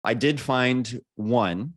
I did find one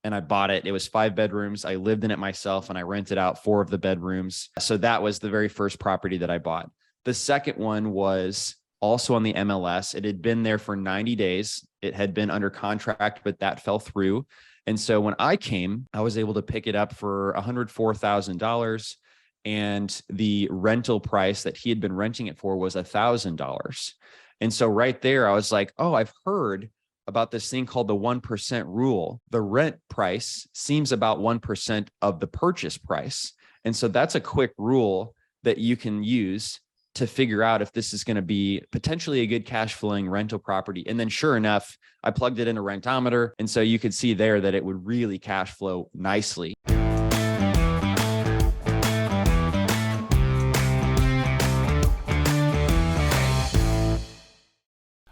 and I bought it. It was 5 bedrooms. I lived in it myself and I rented out 4 of the bedrooms. So that was the very first property that I bought. The second one was also on the MLS. It had been there for 90 days. It had been under contract, but that fell through. And so when I came, I was able to pick it up for $104,000. And the rental price that he had been renting it for was $1,000. And so right there, I was like, oh, I've heard about this thing called the 1% rule. The rent price seems about 1% of the purchase price. And so that's a quick rule that you can use to figure out if this is going to be potentially a good cash flowing rental property. And then sure enough, I plugged it in a rentometer. And so you could see there that it would really cash flow nicely.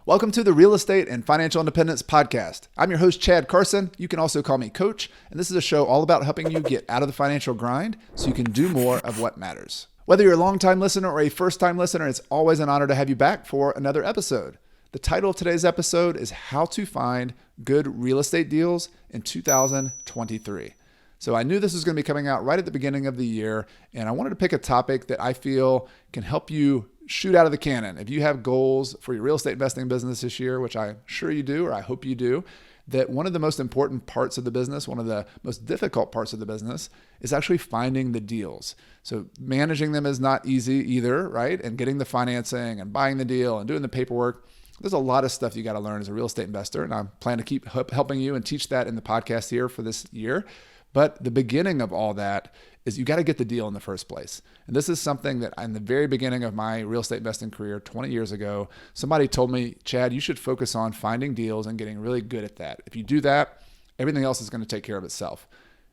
Welcome to the Real Estate and Financial Independence Podcast. I'm your host, Chad Carson. You can also call me Coach, and this is a show all about helping you get out of the financial grind so you can do more of what matters. Whether you're a long-time listener or a first-time listener, it's always an honor to have you back for another episode. The title of today's episode is How to Find Good Real Estate Deals in 2023. So I knew this was going to be coming out right at the beginning of the year, and I wanted to pick a topic that I feel can help you shoot out of the cannon. If you have goals for your real estate investing business this year, which I'm sure you do, or I hope you do, that one of the most important parts of the business, one of the most difficult parts of the business is actually finding the deals. So managing them is not easy either, right? And getting the financing and buying the deal and doing the paperwork. There's a lot of stuff you got to learn as a real estate investor. And I plan to keep helping you and teach that in the podcast here for this year. But the beginning of all that is you got to get the deal in the first place. And this is something that in the very beginning of my real estate investing career 20 years ago, somebody told me, Chad, you should focus on finding deals and getting really good at that. If you do that, everything else is going to take care of itself.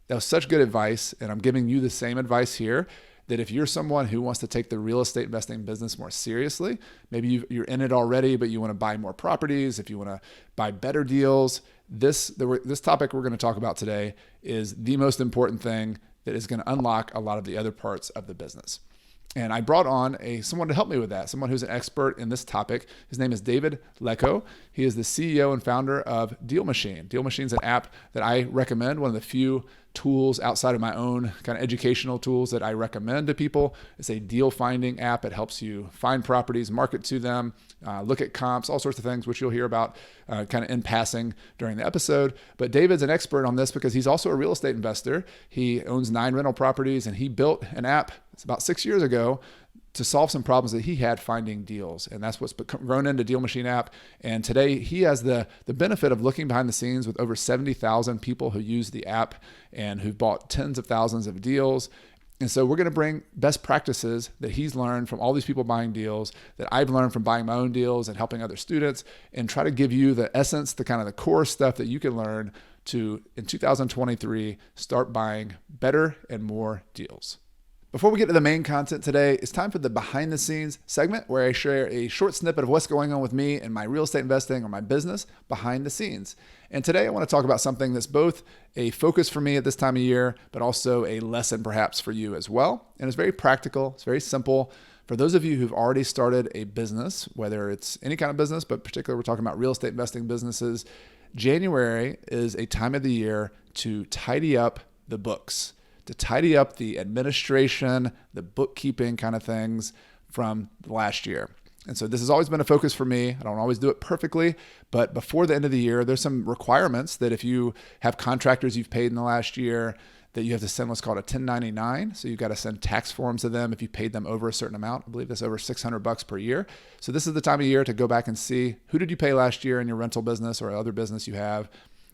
That was such good advice. And I'm giving you the same advice here, that if you're someone who wants to take the real estate investing business more seriously, maybe you're in it already, but you want to buy more properties, if you want to buy better deals, this topic we're going to talk about today is the most important thing that is going to unlock a lot of the other parts of the business. And I brought on someone to help me with that, someone who's an expert in this topic. His name is David Lecko. He is the CEO and founder of DealMachine. DealMachine is an app that I recommend, one of the few tools outside of my own kind of educational tools that I recommend to people. It's a deal finding app. It helps you find properties, market to them, look at comps, all sorts of things, which you'll hear about kind of in passing during the episode. But David's an expert on this because he's also a real estate investor. He owns 9 rental properties, and he built an app, it's about 6 years ago, to solve some problems that he had finding deals. And that's what's grown into DealMachine app. And today he has the benefit of looking behind the scenes with over 70,000 people who use the app and who've bought tens of thousands of deals. And so we're going to bring best practices that he's learned from all these people buying deals, that I've learned from buying my own deals and helping other students, and try to give you the essence, the kind of the core stuff that you can learn to, in 2023, start buying better and more deals. Before we get to the main content today, it's time for the behind the scenes segment where I share a short snippet of what's going on with me and my real estate investing or my business behind the scenes. And today I want to talk about something that's both a focus for me at this time of year, but also a lesson perhaps for you as well. And it's very practical. It's very simple. For those of you who've already started a business, whether it's any kind of business, but particularly we're talking about real estate investing businesses, January is a time of the year to tidy up the books, to tidy up the administration, the bookkeeping kind of things from last year. And so this has always been a focus for me. I don't always do it perfectly, but before the end of the year, there's some requirements that if you have contractors you've paid in the last year, that you have to send what's called a 1099. So you've got to send tax forms to them if you paid them over a certain amount. I believe that's over $600 per year. So this is the time of year to go back and see, who did you pay last year in your rental business or other business you have?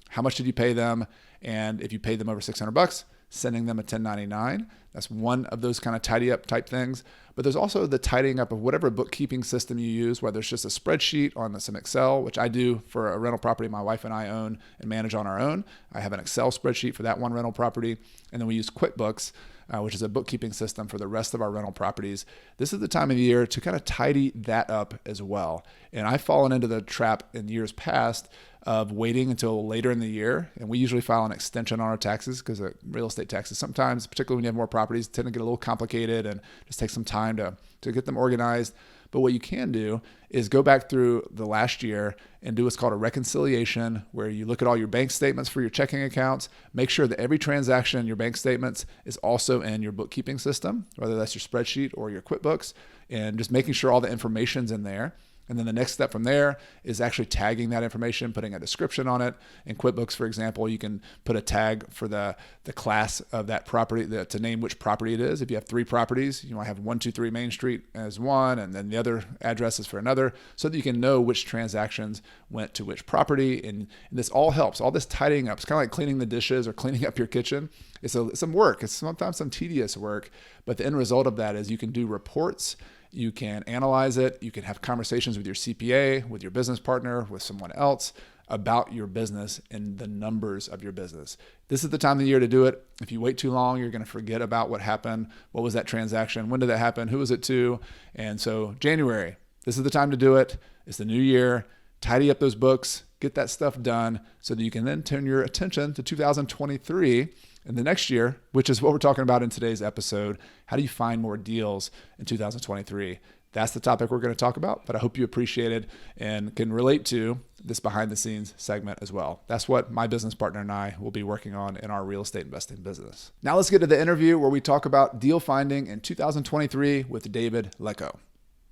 How much did you pay them? And if you paid them over $600, sending them a 1099. That's one of those kind of tidy up type things. But there's also the tidying up of whatever bookkeeping system you use, whether it's just a spreadsheet on some Excel, which I do for a rental property my wife and I own and manage on our own. I have an Excel spreadsheet for that one rental property. And then we use QuickBooks, which is a bookkeeping system for the rest of our rental properties. This is the time of year to kind of tidy that up as well. And I've fallen into the trap in years past of waiting until later in the year. And we usually file an extension on our taxes because real estate taxes sometimes, particularly when you have more properties, tend to get a little complicated and just take some time to get them organized. But what you can do is go back through the last year and do what's called a reconciliation, where you look at all your bank statements for your checking accounts, make sure that every transaction in your bank statements is also in your bookkeeping system, whether that's your spreadsheet or your QuickBooks, and just making sure all the information's in there. And then the next step from there is actually tagging that information, putting a description on it. In QuickBooks, for example, you can put a tag for the class of that property to name which property it is. If you have 3 properties, you might have 123 Main Street as one, and then the other address is for another, so that you can know which transactions went to which property. And this all helps. All this tidying up, it's kind of like cleaning the dishes or cleaning up your kitchen. It's some work. It's sometimes some tedious work, but the end result of that is you can do reports. You can analyze it. You can have conversations with your CPA, with your business partner, with someone else about your business and the numbers of your business. This is the time of the year to do it. If you wait too long, you're going to forget about what happened. What was that transaction? When did that happen? Who was it to? And so January, this is the time to do it. It's the new year. Tidy up those books, get that stuff done so that you can then turn your attention to 2023 and the next year, which is what we're talking about in today's episode. How do you find more deals in 2023? That's the topic we're going to talk about, but I hope you appreciate it and can relate to this behind the scenes segment as well. That's what my business partner and I will be working on in our real estate investing business. Now let's get to the interview where we talk about deal finding in 2023 with David Lecko.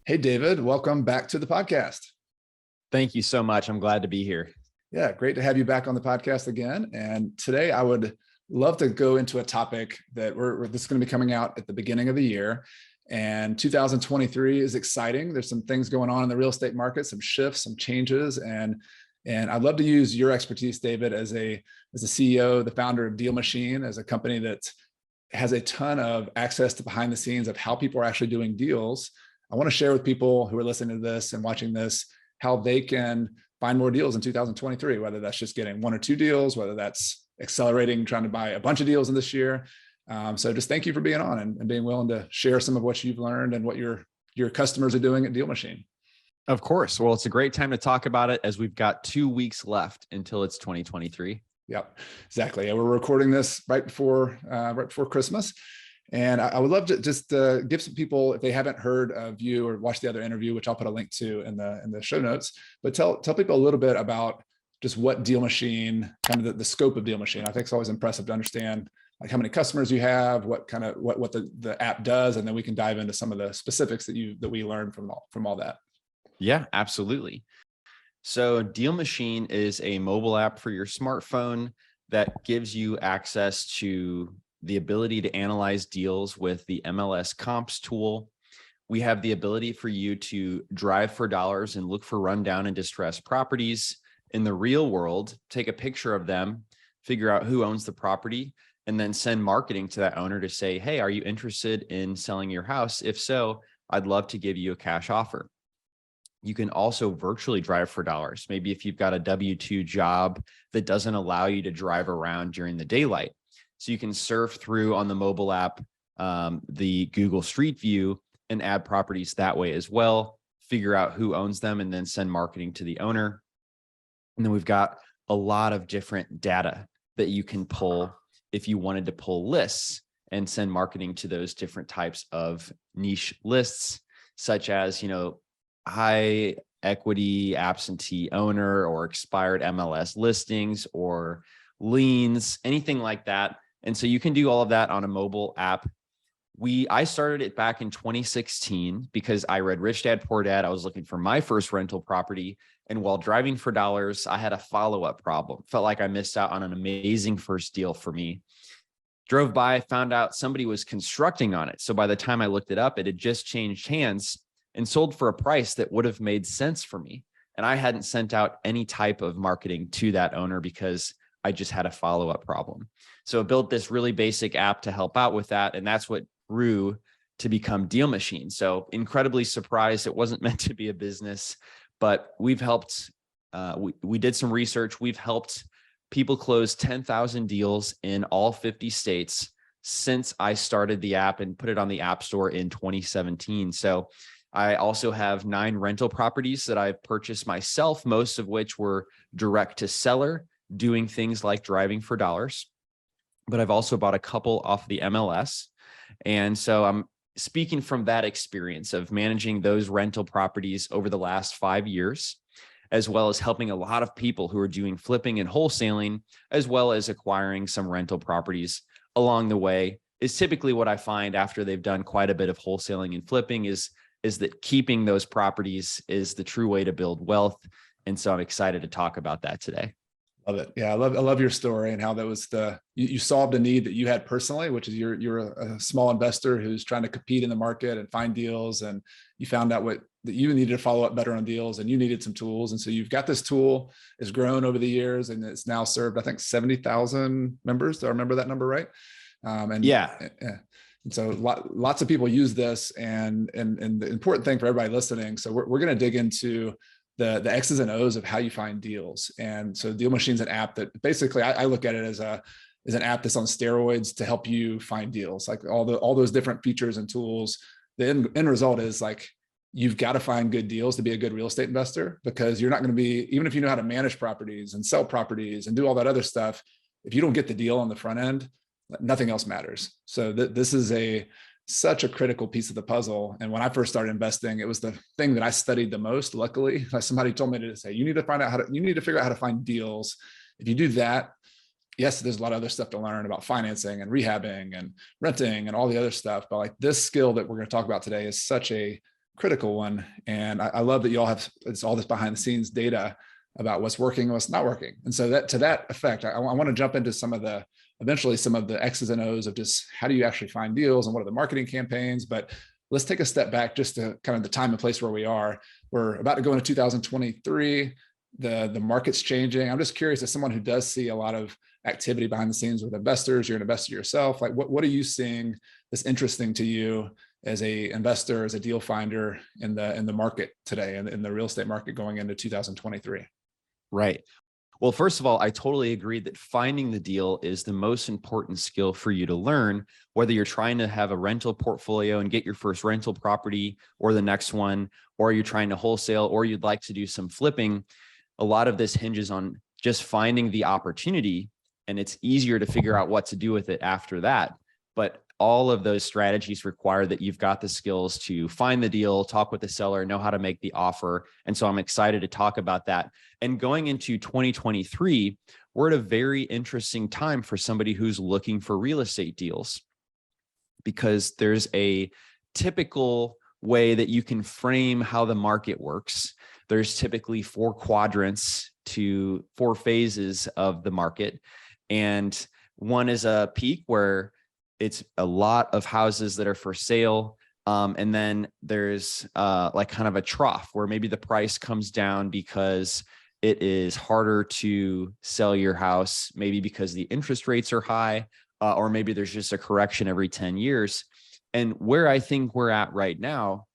Hey, David, welcome back to the podcast. Thank you so much. I'm glad to be here. Yeah, great to have you back on the podcast again. And today I would love to go into a topic that this is going to be coming out at the beginning of the year. And 2023 is exciting. There's some things going on in the real estate market, some shifts, some changes. And I'd love to use your expertise, David, as a CEO, the founder of DealMachine, as a company that has a ton of access to behind the scenes of how people are actually doing deals. I want to share with people who are listening to this and watching this how they can find more deals in 2023, whether that's just getting 1 or 2 deals, whether that's accelerating, trying to buy a bunch of deals in this year. So just thank you for being on and being willing to share some of what you've learned and what your customers are doing at DealMachine. Of course. Well, it's a great time to talk about it as we've got 2 weeks left until it's 2023. Yep, exactly. Yeah, we're recording this right before Christmas. And I would love to just give some people, if they haven't heard of you or watched the other interview, which I'll put a link to in the show notes, but tell people a little bit about just what DealMachine, kind of the scope of DealMachine. I think it's always impressive to understand like how many customers you have, what the app does, and then we can dive into some of the specifics that we learned from all that. Yeah, absolutely. So DealMachine is a mobile app for your smartphone that gives you access to the ability to analyze deals with the MLS comps tool. We have the ability for you to drive for dollars and look for rundown and distressed properties in the real world, take a picture of them, figure out who owns the property, and then send marketing to that owner to say, hey, are you interested in selling your house? If so, I'd love to give you a cash offer. You can also virtually drive for dollars. Maybe if you've got a W-2 job that doesn't allow you to drive around during the daylight. So you can surf through on the mobile app, the Google Street View, and add properties that way as well, figure out who owns them, and then send marketing to the owner. And then we've got a lot of different data that you can pull if you wanted to pull lists and send marketing to those different types of niche lists, such as, high equity absentee owner or expired MLS listings or liens, anything like that. And so you can do all of that on a mobile app. I started it back in 2016 because I read Rich Dad, Poor Dad. I was looking for my first rental property. And while driving for dollars, I had a follow-up problem. Felt like I missed out on an amazing first deal for me. Drove by, found out somebody was constructing on it. So by the time I looked it up, it had just changed hands and sold for a price that would have made sense for me. And I hadn't sent out any type of marketing to that owner because I just had a follow-up problem. So I built this really basic app to help out with that. And that's what grew to become DealMachine. So incredibly surprised. It wasn't meant to be a business, but we've helped, we did some research. We've helped people close 10,000 deals in all 50 states since I started the app and put it on the App Store in 2017. So I also have 9 rental properties that I've purchased myself, most of which were direct to seller, doing things like driving for dollars. But I've also bought a couple off the MLS. And so I'm speaking from that experience of managing those rental properties over the last 5 years, as well as helping a lot of people who are doing flipping and wholesaling, as well as acquiring some rental properties along the way, is typically what I find after they've done quite a bit of wholesaling and flipping is that keeping those properties is the true way to build wealth. And so I'm excited to talk about that today. Love it. Yeah, I love your story and how that was you solved a need that you had personally, which is you're a small investor who's trying to compete in the market and find deals, and you found out that you needed to follow up better on deals, and you needed some tools. And so you've got this tool. It's grown over the years, and it's now served, I think, 70,000 members. Do I remember that number right? And so lots of people use this, and the important thing for everybody listening. So we're going to dig into the X's and O's of how you find deals. And so DealMachine is an app that basically I look at it as an app that's on steroids to help you find deals, like all those different features and tools. The end result is like, you've got to find good deals to be a good real estate investor, because you're not going to be, even if you know how to manage properties and sell properties and do all that other stuff, if you don't get the deal on the front end, nothing else matters. So this is such a critical piece of the puzzle. And when I first started investing, it was the thing that I studied the most. Luckily, somebody told me to say, you need to figure out how to find deals. If you do that, yes, there's a lot of other stuff to learn about financing and rehabbing and renting and all the other stuff. But like, this skill that we're going to talk about today is such a critical one. And I love that you all have all this behind the scenes data about what's working and what's not working. And so to that effect, I want to jump into eventually some of the X's and O's of just how do you actually find deals and what are the marketing campaigns. But let's take a step back just to kind of the time and place where we are. We're about to go into 2023. The market's changing. I'm just curious, as someone who does see a lot of activity behind the scenes with investors, you're an investor yourself, like what are you seeing that's interesting to you as a investor, as a deal finder in the market today, and in the real estate market going into 2023? Right. Well, first of all, I totally agree that finding the deal is the most important skill for you to learn, whether you're trying to have a rental portfolio and get your first rental property or the next one, or you're trying to wholesale, or you'd like to do some flipping. A lot of this hinges on just finding the opportunity, and it's easier to figure out what to do with it after that. But all of those strategies require that you've got the skills to find the deal, talk with the seller, know how to make the offer. And so I'm excited to talk about that. And going into 2023, we're at a very interesting time for somebody who's looking for real estate deals, because there's a typical way that you can frame how the market works. There's typically 4 quadrants to 4 phases of the market. And one is a peak where it's a lot of houses that are for sale. And then there's like kind of a trough where maybe the price comes down because it is harder to sell your house, maybe because the interest rates are high, or maybe there's just a correction every 10 years. And where I think we're at right now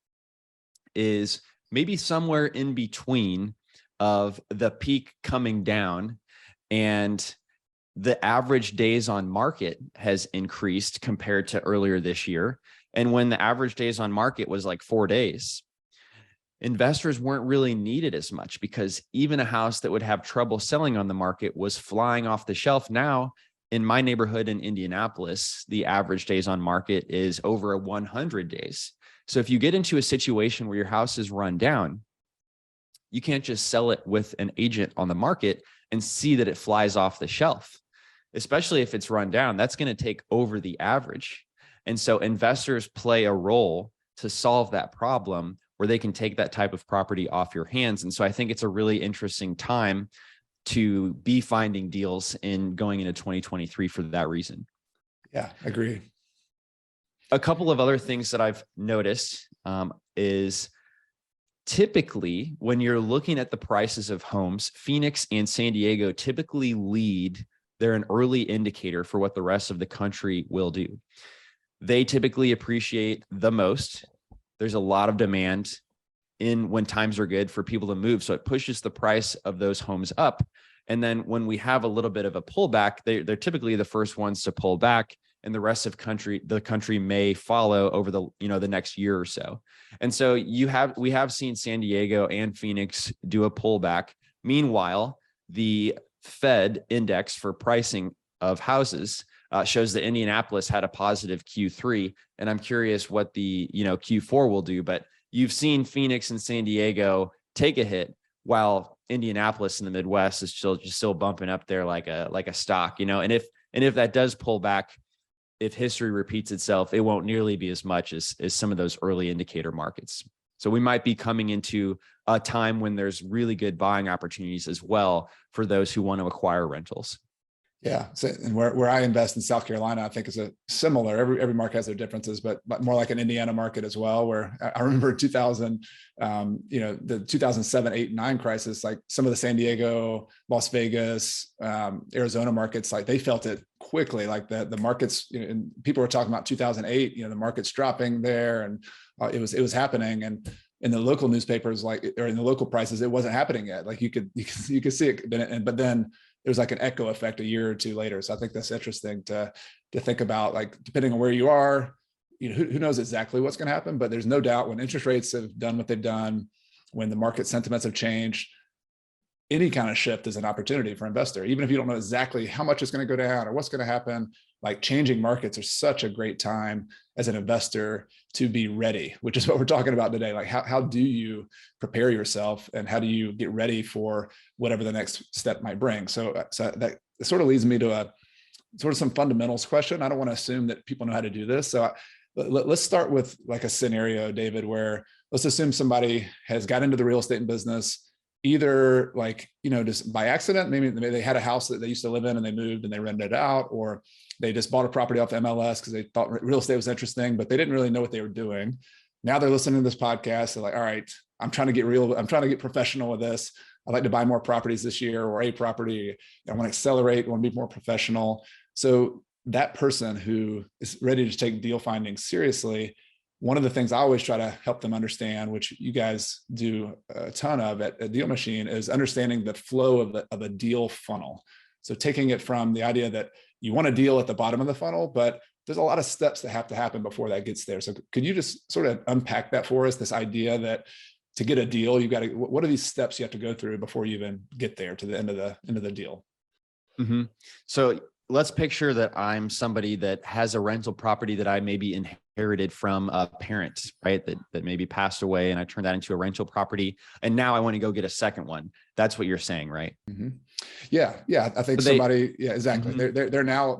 is maybe somewhere in between of the peak coming down, and the average days on market has increased compared to earlier this year. And when the average days on market was like 4 days, investors weren't really needed as much, because even a house that would have trouble selling on the market was flying off the shelf. Now, in my neighborhood in Indianapolis, the average days on market is over 100 days. So if you get into a situation where your house is run down, you can't just sell it with an agent on the market and see that it flies off the shelf. Especially if it's run down, that's going to take over the average. And so investors play a role to solve that problem, where they can take that type of property off your hands. And so I think it's a really interesting time to be finding deals in going into 2023 for that reason. Yeah, agree. A couple of other things that I've noticed is typically when you're looking at the prices of homes, Phoenix and San Diego typically lead. They're an early indicator for what the rest of the country will do. They typically appreciate the most. There's a lot of demand when times are good for people to move. So it pushes the price of those homes up. And then when we have a little bit of a pullback, they're typically the first ones to pull back, and the rest of the country may follow over the next year or so. And so we have seen San Diego and Phoenix do a pullback. Meanwhile, the Fed index for pricing of houses shows that Indianapolis had a positive Q3. And I'm curious what the, Q4 will do, but you've seen Phoenix and San Diego take a hit while Indianapolis in the Midwest is still bumping up there like a stock, and if that does pull back, if history repeats itself, it won't nearly be as much as some of those early indicator markets. So we might be coming into a time when there's really good buying opportunities as well for those who want to acquire rentals. Yeah. So, and where I invest in South Carolina, I think is a similar, every market has their differences, but more like an Indiana market as well, where I remember 2000, the 2007, 8, 9 crisis, like some of the San Diego, Las Vegas, Arizona markets, like they felt it quickly, like the markets, and people were talking about 2008, the market's dropping there, and it was happening. And in the local newspapers, or in the local prices, it wasn't happening yet. Like you could see it, but then it was like an echo effect a year or two later. So I think that's interesting to think about, like, depending on where you are, who knows exactly what's going to happen, but there's no doubt when interest rates have done what they've done, when the market sentiments have changed, any kind of shift is an opportunity for investor. Even if you don't know exactly how much it's going to go down or what's going to happen, like changing markets are such a great time as an investor to be ready, which is what we're talking about today. Like how do you prepare yourself and how do you get ready for whatever the next step might bring? So that sort of leads me to a sort of some fundamentals question. I don't want to assume that people know how to do this. So let's start with like a scenario, David, where let's assume somebody has got into the real estate business, either just by accident. Maybe they had a house that they used to live in and they moved and they rented it out, or they just bought a property off the MLS because they thought real estate was interesting, but they didn't really know what they were doing. Now they're listening to this podcast. They're like, all right, I'm trying to get professional with this. I'd like to buy more properties this year, or a property. I want to accelerate, I want to be more professional. So that person who is ready to take deal finding seriously, one of the things I always try to help them understand, which you guys do a ton of at DealMachine, is understanding the flow of a deal funnel. So taking it from the idea that you want a deal at the bottom of the funnel, but there's a lot of steps that have to happen before that gets there. So could you just sort of unpack that for us, this idea that to get a deal, what are these steps you have to go through before you even get there to the end of the deal? Mm-hmm. So let's picture that I'm somebody that has a rental property that I maybe inherited from a parent, right? That maybe passed away, and I turned that into a rental property. And now I want to go get a second one. That's what you're saying, right? Mm-hmm. Yeah. I think yeah, exactly. Mm-hmm.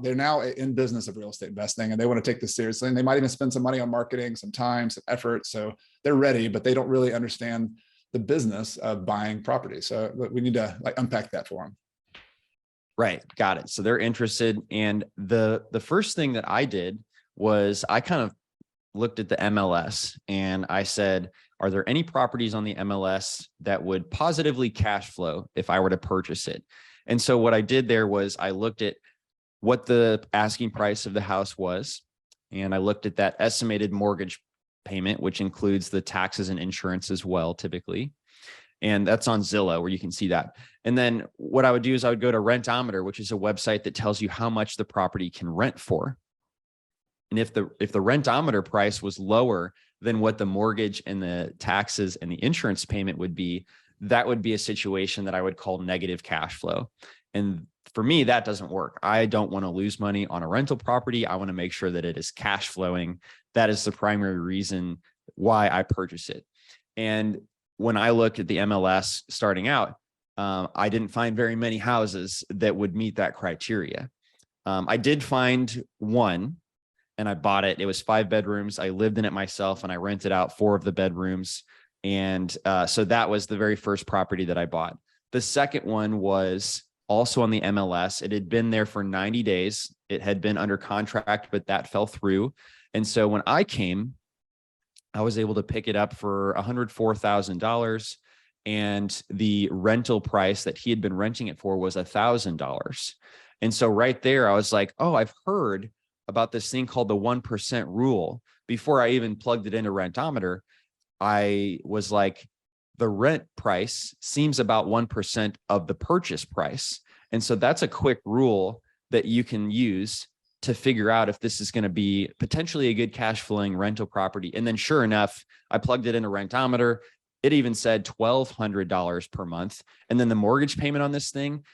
They're now in business of real estate investing, and they want to take this seriously. And they might even spend some money on marketing, some time, some effort. So they're ready, but they don't really understand the business of buying property. So we need to unpack that for them. Right. Got it. So they're interested. And the first thing that I did was I kind of looked at the MLS and I said, are there any properties on the MLS that would positively cash flow if I were to purchase it? And so what I did there was I looked at what the asking price of the house was, and I looked at that estimated mortgage payment, which includes the taxes and insurance as well, typically. And that's on Zillow, where you can see that. And then what I would do is I would go to Rentometer, which is a website that tells you how much the property can rent for. And if the Rentometer price was lower than what the mortgage and the taxes and the insurance payment would be, that would be a situation that I would call negative cash flow. And for me, that doesn't work. I don't want to lose money on a rental property. I want to make sure that it is cash flowing. That is the primary reason why I purchase it. And when I looked at the MLS starting out, I didn't find very many houses that would meet that criteria. I did find one, and I bought it. It was 5 bedrooms. I lived in it myself, and I rented out 4 of the bedrooms. And so that was the very first property that I bought. The second one was also on the MLS. It had been there for 90 days. It had been under contract, but that fell through. And so when I came, I was able to pick it up for $104,000, and the rental price that he had been renting it for was $1,000. And so right there, I was like, oh, I've heard about this thing called the 1% rule. Before I even plugged it into Rentometer, I was like, the rent price seems about 1% of the purchase price. And so that's a quick rule that you can use to figure out if this is going to be potentially a good cash flowing rental property. And then sure enough, I plugged it into Rentometer. it even said $1,200 per month. And then the mortgage payment on this thing,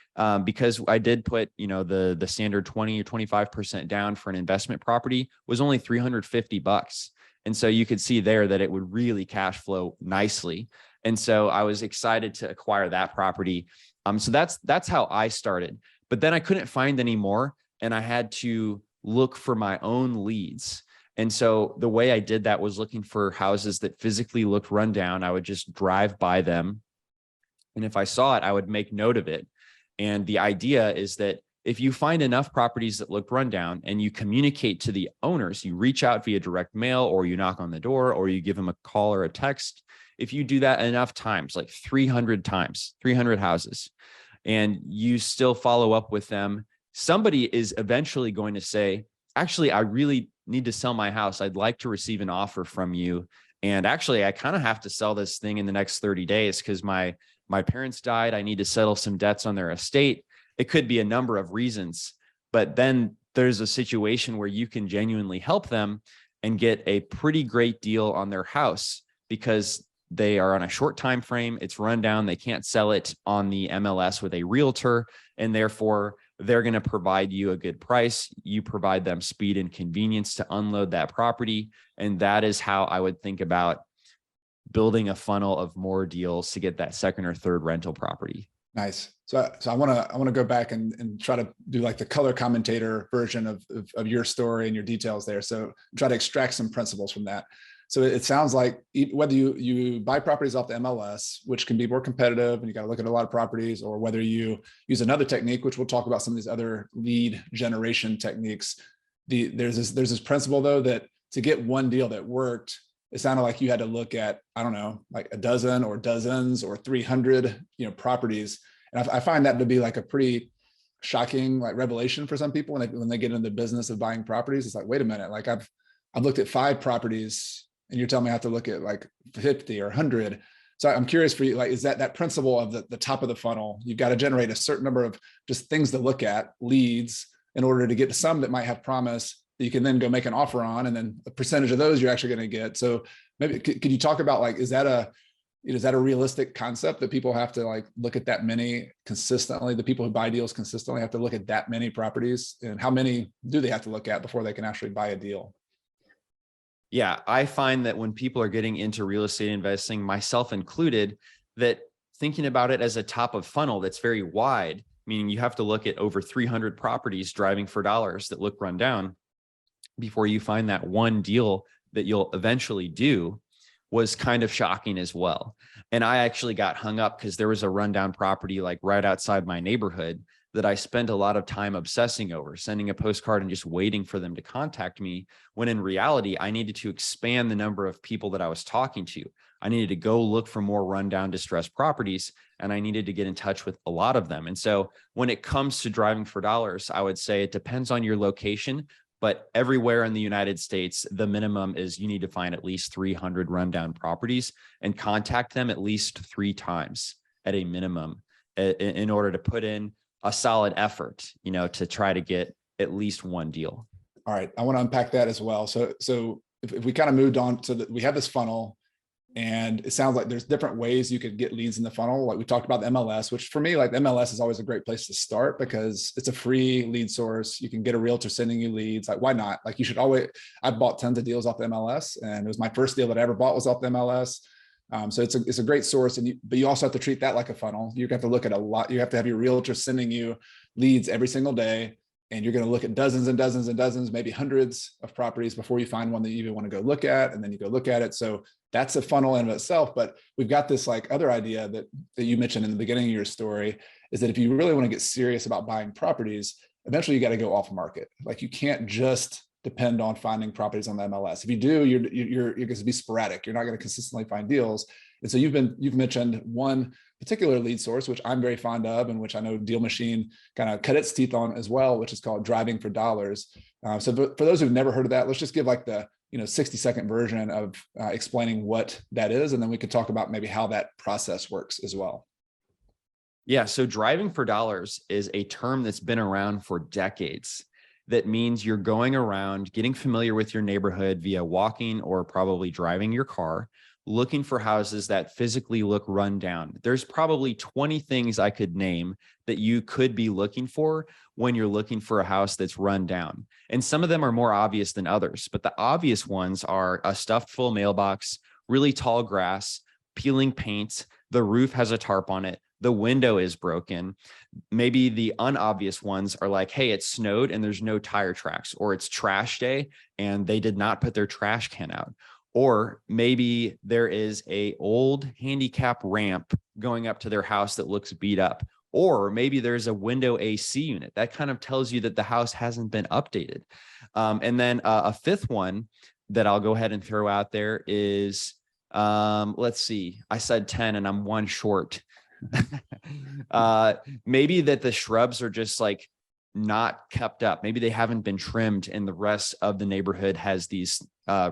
because I did put, the standard 20 or 25% down for an investment property, was only $350. And so you could see there that it would really cash flow nicely. And so I was excited to acquire that property. So that's how I started. But then I couldn't find any more, and I had to look for my own leads. And so the way I did that was looking for houses that physically looked run down. I would just drive by them, and if I saw it, I would make note of it. And the idea is that if you find enough properties that look run down and you communicate to the owners, you reach out via direct mail, or you knock on the door, or you give them a call or a text. If you do that enough times, like 300 times, 300 houses, and you still follow up with them, somebody is eventually going to say, actually, I really need to sell my house. I'd like to receive an offer from you. And actually, I kind of have to sell this thing in the next 30 days because my parents died. I need to settle some debts on their estate. It could be a number of reasons, but then there's a situation where you can genuinely help them and get a pretty great deal on their house because they are on a short time frame. It's run down. They can't sell it on the MLS with a realtor, and therefore they're going to provide you a good price. You provide them speed and convenience to unload that property. And that is how I would think about building a funnel of more deals to get that second or third rental property. Nice. So I want to go back and try to do like the color commentator version of your story and your details there. So try to extract some principles from that. So it sounds like whether you buy properties off the MLS, which can be more competitive and you got to look at a lot of properties, or whether you use another technique, which we'll talk about some of these other lead generation techniques. There's this principle though, that to get one deal that worked, it sounded like you had to look at, I don't know, like a dozen or dozens or 300, properties. And I find that to be like a pretty shocking like revelation for some people when they get into the business of buying properties. It's like, wait a minute, like I've looked at 5 properties and you're telling me I have to look at like 50 or 100. So I'm curious for you, like, is that principle of the top of the funnel? You've got to generate a certain number of just things to look at, leads, in order to get to some that might have promise that you can then go make an offer on, and then a percentage of those you're actually going to get. So maybe could you talk about like, is that a realistic concept that people have to like look at that many consistently? The people who buy deals consistently have to look at that many properties, and how many do they have to look at before they can actually buy a deal? Yeah, I find that when people are getting into real estate investing, myself included, that thinking about it as a top of funnel that's very wide, meaning you have to look at over 300 properties driving for dollars that look run down before you find that one deal that you'll eventually do, was kind of shocking as well. And I actually got hung up because there was a rundown property like right outside my neighborhood that I spent a lot of time obsessing over, sending a postcard and just waiting for them to contact me, when in reality, I needed to expand the number of people that I was talking to. I needed to go look for more rundown distressed properties, and I needed to get in touch with a lot of them. And so when it comes to driving for dollars, I would say it depends on your location, but everywhere in the United States, the minimum is you need to find at least 300 rundown properties and contact them at least 3 times at a minimum in order to put in a solid effort, to try to get at least one deal. All right. I want to unpack that as well. So if we kind of moved on to we have this funnel, and it sounds like there's different ways you could get leads in the funnel. Like we talked about the MLS, which for me, like the MLS is always a great place to start because it's a free lead source. You can get a realtor sending you leads. Like, why not? Like, you should always, I bought tons of deals off the MLS, and it was my first deal that I ever bought was off the MLS. So it's a great source, but you also have to treat that like a funnel. You have to look at a lot. You have to have your realtor sending you leads every single day, and you're going to look at dozens and dozens and dozens, maybe hundreds of properties before you find one that you even want to go look at, and then you go look at it. So that's a funnel in of itself. But we've got this like other idea that you mentioned in the beginning of your story, is that if you really want to get serious about buying properties, eventually you got to go off market. Like, you can't just depend on finding properties on the MLS. If you do, you're going to be sporadic. You're not going to consistently find deals. And so you've mentioned one particular lead source, which I'm very fond of, and which I know DealMachine kind of cut its teeth on as well, which is called driving for dollars. So for those who've never heard of that, let's just give like the 60-second version of explaining what that is, and then we could talk about maybe how that process works as well. Yeah, so driving for dollars is a term that's been around for decades. That means you're going around, getting familiar with your neighborhood via walking or probably driving your car, looking for houses that physically look run down. There's probably 20 things I could name that you could be looking for when you're looking for a house that's run down. And some of them are more obvious than others, but the obvious ones are a stuffed full mailbox, really tall grass, peeling paint, the roof has a tarp on it, the window is broken. Maybe the unobvious ones are like, hey, it snowed and there's no tire tracks, or it's trash day and they did not put their trash can out. Or maybe there is a old handicap ramp going up to their house that looks beat up. Or maybe there's a window AC unit. That kind of tells you that the house hasn't been updated. And then a fifth one that I'll go ahead and throw out there is, let's see, I said 10 and I'm one short. Maybe that the shrubs are just like not kept up. Maybe they haven't been trimmed and the rest of the neighborhood has these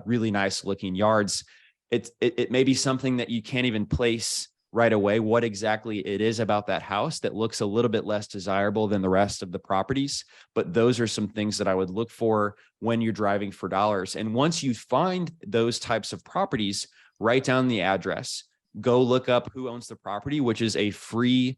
really nice looking yards. It may be something that you can't even place right away what exactly it is about that house that looks a little bit less desirable than the rest of the properties. But those are some things that I would look for when you're driving for dollars. And once you find those types of properties, write down the address, go look up who owns the property, which is a free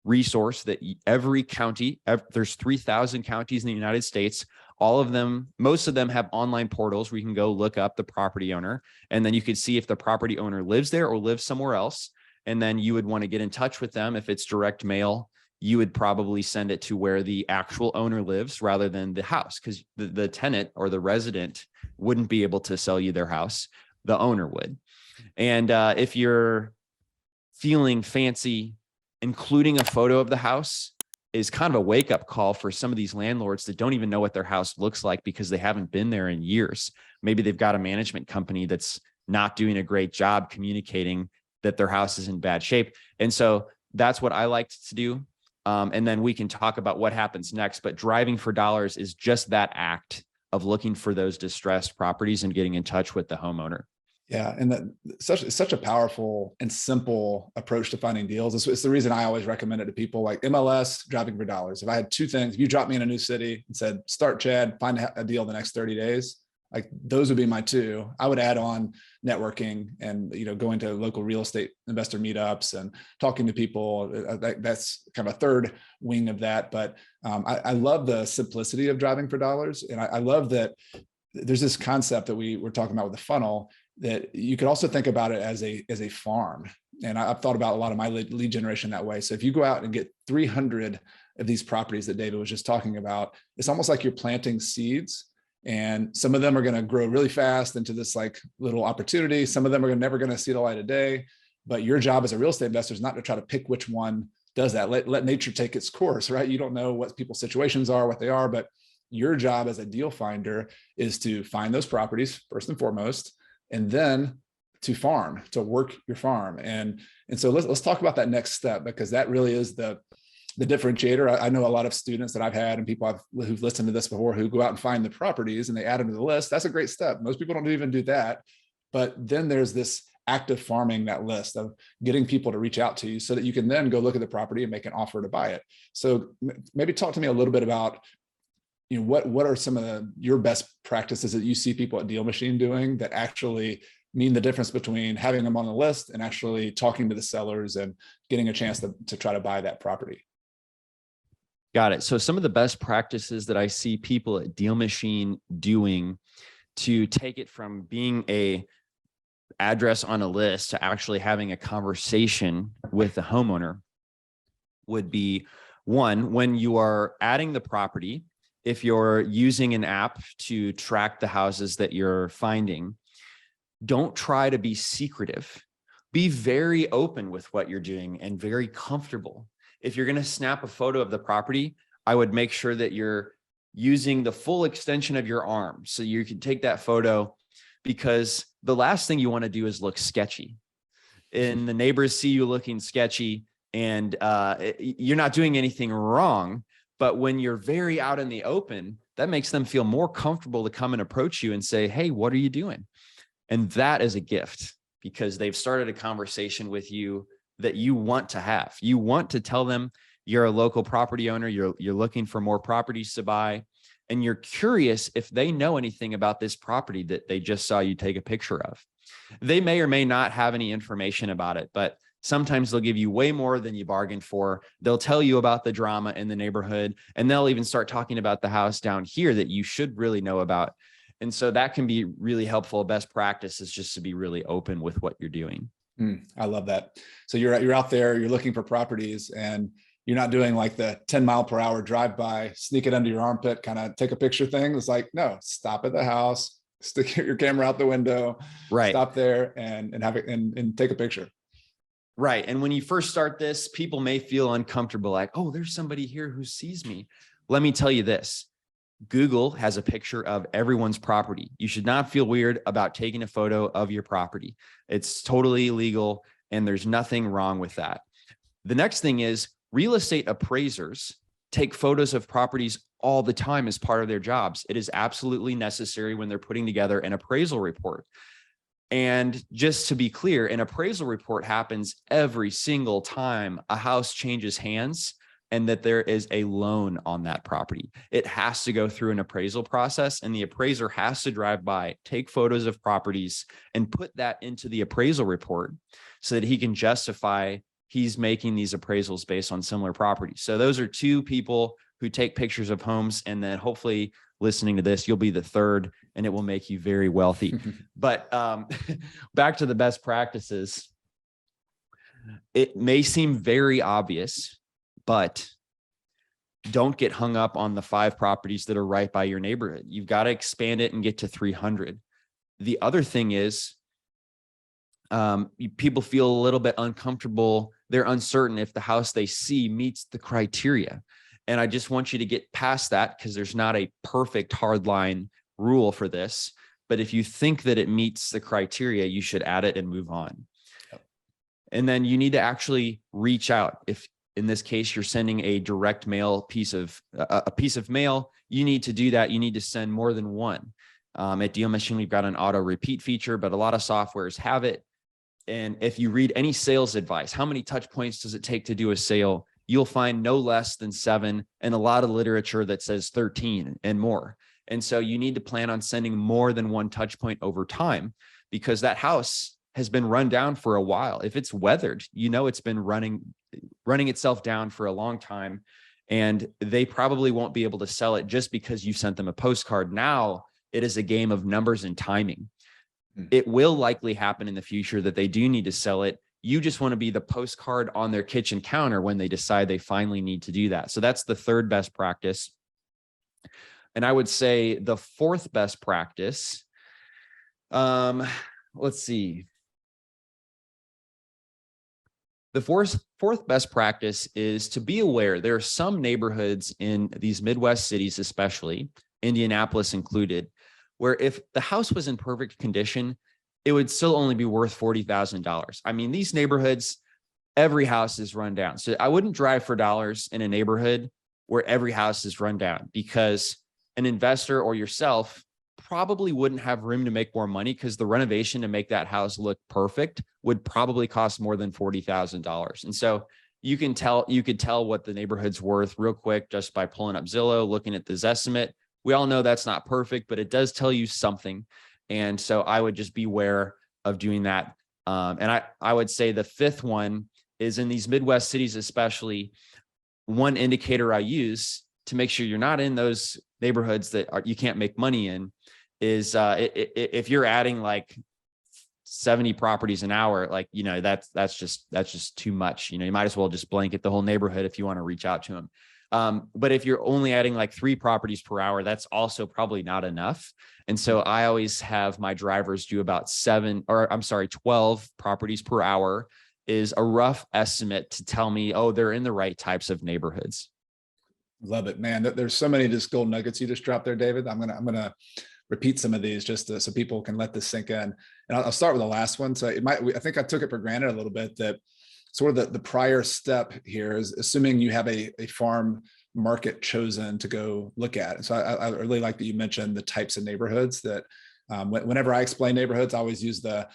resource that every county, there's 3,000 counties in the United States. All of them, most of them have online portals where you can go look up the property owner. And then you could see if the property owner lives there or lives somewhere else. And then you would want to get in touch with them. If it's direct mail, you would probably send it to where the actual owner lives rather than the house, because the tenant or the resident wouldn't be able to sell you their house. The owner would. And if you're feeling fancy, including a photo of the house is kind of a wake-up call for some of these landlords that don't even know what their house looks like because they haven't been there in years. Maybe they've got a management company that's not doing a great job communicating that their house is in bad shape. And so that's what I like to do. And then we can talk about what happens next. But driving for dollars is just that act of looking for those distressed properties and getting in touch with the homeowner. Yeah, and such a powerful and simple approach to finding deals. It's the reason I always recommend it to people, like MLS, driving for dollars. If I had two things, if you dropped me in a new city and said, start Chad, find a deal the next 30 days, like those would be my two. I would add on networking and, going to local real estate investor meetups and talking to people. That's kind of a third wing of that. But I love the simplicity of driving for dollars. And I love that there's this concept that we were talking about with the funnel, that you could also think about it as a farm. And I've thought about a lot of my lead generation that way. So if you go out and get 300 of these properties that David was just talking about, it's almost like you're planting seeds, and some of them are going to grow really fast into this like little opportunity. Some of them are never going to see the light of day, but your job as a real estate investor is not to try to pick which one does that. Let nature take its course, right? You don't know what people's situations are, what they are, but your job as a deal finder is to find those properties first and foremost, and then to farm, to work your farm. And so let's talk about that next step, because that really is the differentiator. I know a lot of students that I've had and people who've listened to this before who go out and find the properties and they add them to the list. That's a great step. Most people don't even do that. But then there's this active farming that list of getting people to reach out to you so that you can then go look at the property and make an offer to buy it. So maybe talk to me a little bit about, what are some of your best practices that you see people at DealMachine doing that actually mean the difference between having them on the list and actually talking to the sellers and getting a chance to try to buy that property? Got it. So some of the best practices that I see people at DealMachine doing to take it from being a address on a list to actually having a conversation with the homeowner would be, one, when you are adding the property, if you're using an app to track the houses that you're finding, don't try to be secretive. Be very open with what you're doing and very comfortable. If you're going to snap a photo of the property, I would make sure that you're using the full extension of your arm so you can take that photo, because the last thing you want to do is look sketchy. And the neighbors see you looking sketchy, and you're not doing anything wrong. But when you're very out in the open, that makes them feel more comfortable to come and approach you and say, hey, what are you doing? And that is a gift, because they've started a conversation with you that you want to have. You want to tell them you're a local property owner. You're looking for more properties to buy. and you're curious if they know anything about this property that they just saw you take a picture of. They may or may not have any information about it, but sometimes they'll give you way more than you bargained for. They'll tell you about the drama in the neighborhood, and they'll even start talking about the house down here that you should really know about. And so that can be really helpful. Best practice is just to be really open with what you're doing. I love that. So you're out there, you're looking for properties, and you're not doing like the 10-mile-per-hour drive-by, sneak it under your armpit, kind of take a picture thing. It's like, no, stop at the house, stick your camera out the window, Right. Stop there and have it and take a picture. Right. And when you first start this, people may feel uncomfortable, like, oh, there's somebody here who sees me. Let me tell you this. Google has a picture of everyone's property. You should not feel weird about taking a photo of your property. It's totally legal, and there's nothing wrong with that. The next thing is, real estate appraisers take photos of properties all the time as part of their jobs. It is absolutely necessary when they're putting together an appraisal report. And just to be clear, an appraisal report happens every single time a house changes hands and that there is a loan on that property. It has to go through an appraisal process, and the appraiser has to drive by, take photos of properties, and put that into the appraisal report so that he can justify he's making these appraisals based on similar properties. So those are two people who take pictures of homes, and then hopefully listening to this, you'll be the third, and it will make you very wealthy. But back to the best practices. It may seem very obvious, but don't get hung up on the 5 properties that are right by your neighborhood. You've got to expand it and get to 300. The other thing is, people feel a little bit uncomfortable. They're uncertain if the house they see meets the criteria. And I just want you to get past that, because there's not a perfect hardline rule for this. But if you think that it meets the criteria, you should add it and move on. Yep. And then you need to actually reach out. If in this case, you're sending a direct mail piece of mail, you need to do that. You need to send more than one. At DealMachine, we've got an auto repeat feature, but a lot of softwares have it. And if you read any sales advice, how many touch points does it take to do a sale? You'll find no less than 7, and a lot of literature that says 13 and more. And so you need to plan on sending more than one touch point over time, because that house has been run down for a while. If it's weathered, it's been running itself down for a long time, and they probably won't be able to sell it just because you sent them a postcard. Now it is a game of numbers and timing. It will likely happen in the future that they do need to sell it. You just want to be the postcard on their kitchen counter when they decide they finally need to do that. So that's the third best practice. And I would say the fourth best practice, let's see. The fourth best practice is to be aware. There are some neighborhoods in these Midwest cities, especially Indianapolis included, where if the house was in perfect condition, it would still only be worth $40,000. I mean, these neighborhoods, every house is run down. So I wouldn't drive for dollars in a neighborhood where every house is run down, because an investor or yourself probably wouldn't have room to make more money, because the renovation to make that house look perfect would probably cost more than $40,000. And so you could tell what the neighborhood's worth real quick just by pulling up Zillow, looking at this estimate. We all know that's not perfect, but it does tell you something. And so I would just beware of doing that. And I would say the fifth one is, in these Midwest cities, especially, one indicator I use to make sure you're not in those neighborhoods that you can't make money in is if you're adding like 70 properties an hour, like, that's just too much. You might as well just blanket the whole neighborhood if you want to reach out to them. But if you're only adding like 3 properties per hour, that's also probably not enough. And so I always have my drivers do about 12 properties per hour is a rough estimate to tell me, oh, they're in the right types of neighborhoods. Love it, man. There's so many just gold nuggets you just dropped there, David. I'm gonna repeat some of these just so people can let this sink in. And I'll start with the last one. So I think I took it for granted a little bit that sort of the prior step here is assuming you have a farm market chosen to go look at. And so I really like that you mentioned the types of neighborhoods that whenever I explain neighborhoods, I always use the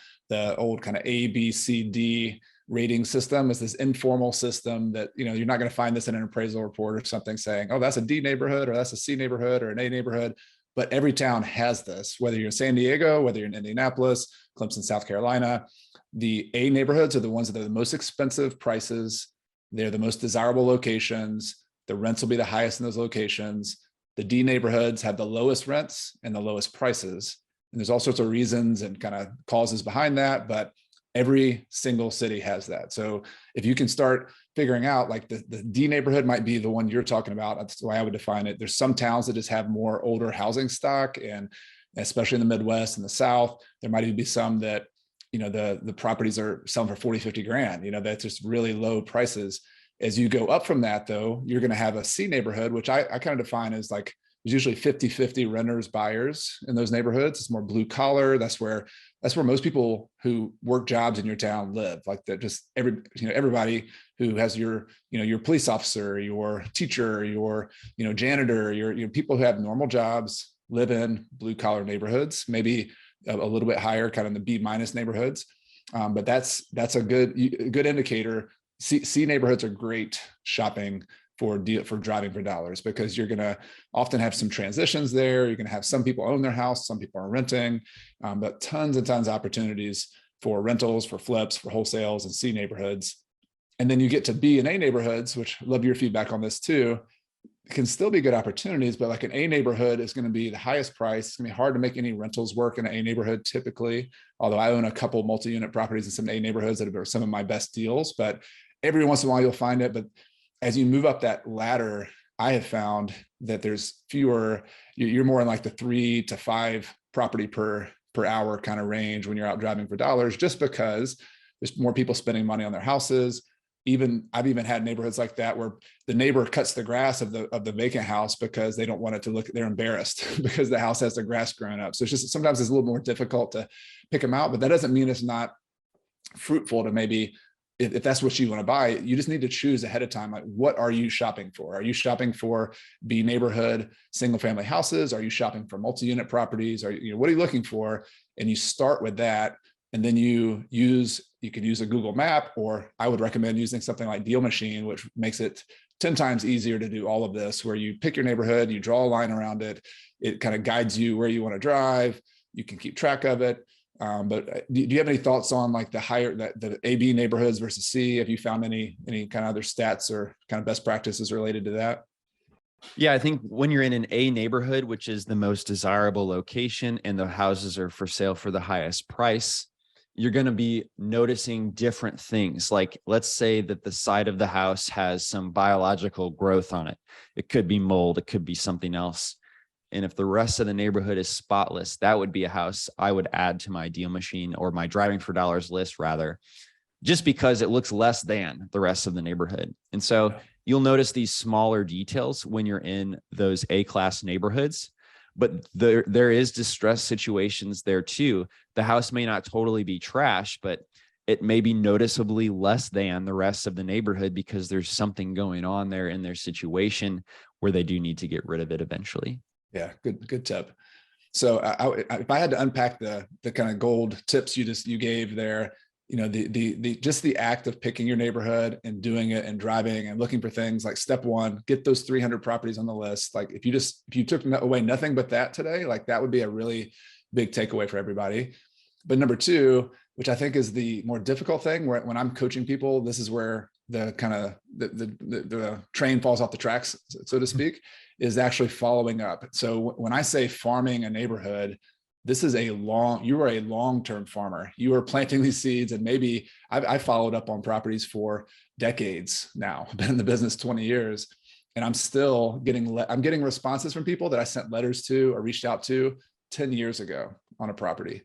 old kind of A, B, C, D rating system. It's this informal system that, you're not going to find this in an appraisal report or something saying, oh, that's a D neighborhood, or that's a C neighborhood, or an A neighborhood. But every town has this, whether you're in San Diego, whether you're in Indianapolis, Clemson, South Carolina. The A neighborhoods are the ones that are the most expensive prices. They're the most desirable locations. The rents will be the highest in those locations. The D neighborhoods have the lowest rents and the lowest prices. And there's all sorts of reasons and kind of causes behind that, but every single city has that. So if you can start figuring out, like the D neighborhood might be the one you're talking about, that's the way I would define it. There's some towns that just have more older housing stock, and especially in the Midwest and the South, there might even be some that, the properties are selling for 40, 50 grand, that's just really low prices. As you go up from that, though, you're going to have a C neighborhood, which I kind of define as like, there's usually 50-50 renters, buyers in those neighborhoods. It's more blue collar. That's where most people who work jobs in your town live. Like that, just everybody who has your police officer, your teacher, your, janitor, your people who have normal jobs live in blue collar neighborhoods, maybe a little bit higher, kind of in the B- neighborhoods. But that's a good indicator. C neighborhoods are great shopping for driving for dollars, because you're going to often have some transitions there. You're going to have some people own their house, some people are renting, but tons and tons of opportunities for rentals, for flips, for wholesales and C neighborhoods. And then you get to B and A neighborhoods, which I love your feedback on this too. It can still be good opportunities, but like an A neighborhood is going to be the highest price. It's going to be hard to make any rentals work in an A neighborhood typically, although I own a couple multi-unit properties in some A neighborhoods that are some of my best deals, but every once in a while you'll find it. But as you move up that ladder, I have found that there's fewer, you're more in like the 3 to 5 property per hour kind of range when you're out driving for dollars, just because there's more people spending money on their houses. I've even had neighborhoods like that where the neighbor cuts the grass of the vacant house because they don't want it to look, they're embarrassed because the house has the grass growing up. So it's just, sometimes it's a little more difficult to pick them out, but that doesn't mean it's not fruitful to maybe, if that's what you want to buy, you just need to choose ahead of time. Like, what are you shopping for? Are you shopping for B neighborhood, single family houses? Are you shopping for multi-unit properties? What are you looking for? And you start with that. And then you can use a Google map, or I would recommend using something like DealMachine, which makes it 10 times easier to do all of this, where you pick your neighborhood, you draw a line around it. It kind of guides you where you want to drive. You can keep track of it. But do you have any thoughts on like the AB neighborhoods versus C? Have you found any kind of other stats or kind of best practices related to that? Yeah, I think when you're in an A neighborhood, which is the most desirable location and the houses are for sale for the highest price, you're going to be noticing different things. Like, let's say that the side of the house has some biological growth on it. It could be mold, it could be something else. And if the rest of the neighborhood is spotless, that would be a house I would add to my DealMachine, or my driving for dollars list rather, just because it looks less than the rest of the neighborhood. And so you'll notice these smaller details when you're in those A-class neighborhoods, but there is distress situations there too. The house may not totally be trash, but it may be noticeably less than the rest of the neighborhood because there's something going on there in their situation where they do need to get rid of it eventually. Yeah, good tip. So if I had to unpack the kind of gold tips you gave there, just the act of picking your neighborhood and doing it and driving and looking for things, like step one, get those 300 properties on the list. Like if you took away nothing but that today, like that would be a really big takeaway for everybody. But number two, which I think is the more difficult thing, where when I'm coaching people, this is where the kind of the train falls off the tracks, so to speak, is actually following up. So when I say farming a neighborhood, this is you are a long-term farmer. You are planting these seeds, and maybe I followed up on properties for decades now. I've been in the business 20 years, and I'm still getting responses from people that I sent letters to or reached out to 10 years ago on a property.